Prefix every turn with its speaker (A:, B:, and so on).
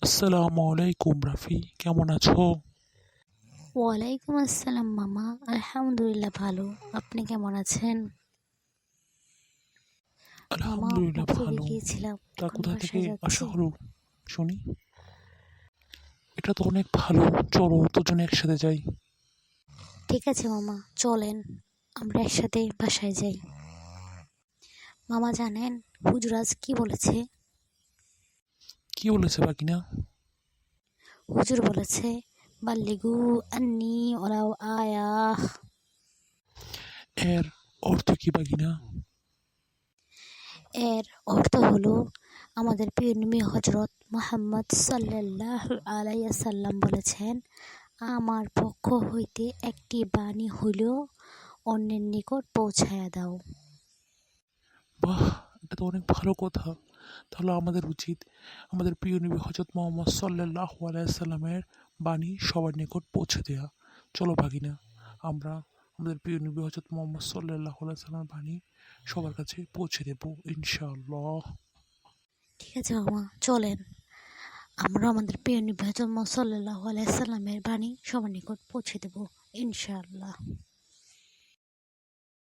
A: আসসালামু আলাইকুম রাফি, কেমন আছো?
B: ওয়ালাইকুম আসসালাম মামা। আলহামদুলিল্লাহ ভালো। আপনি কেমন আছেন? মামা
A: আলহামদুলিল্লাহ
B: অফিসে
A: ভালো।
B: গিয়েছিলাম,
A: তা
B: এখন
A: কোথা থেকে
B: বাসায়
A: আসা
B: যাচ্ছি।
A: হলো শুনি? এটা তো অনেক ভালো, চলো দুজনে একসাথে যাই।
B: ঠিক আছে মামা, চলেন আমরা একসাথে বাসায় যাই। মামা জানেন হুজুর আজ কি বলেছে?
A: কি বলেছে বাকিনা?
B: হুজুর বলেছে বাল্লিগু আন্নি ওরাও আয়া।
A: এর অর্থ কি বাকিনা?
B: এর অর্থ হলো আমাদের প্রিয় নবী হযরত মুহাম্মদ সাল্লাল্লাহু আলাইহি সাল্লাম বলেছেন, আমার পক্ষ হইতে একটি বাণী হইলেও অন্যের নিকট পৌঁছায়া দাও।
A: বাহ, এটা তো অনেক ভালো কথা। তাহলে আমাদের উচিত আমাদের প্রিয় নবী হযরত মুহাম্মদ সাল্লাল্লাহু আলাইহি সাল্লামের বাণী সবার নিকট পৌঁছে দেয়া। চলো ভাগিনা, আমরা আমাদের প্রিয় নবী হযরত মুহাম্মদ সাল্লাল্লাহু আলাইহি সাল্লামের বাণী সবার কাছে পৌঁছে দেব ইনশাআল্লাহ।
B: ঠিক আছে মামা, চলেন আমরা আমাদের প্রিয় নবী হযরত মুহাম্মদ সাল্লাল্লাহু আলাইহি সাল্লামের বাণী সবার নিকট পৌঁছে দেব ইনশাআল্লাহ।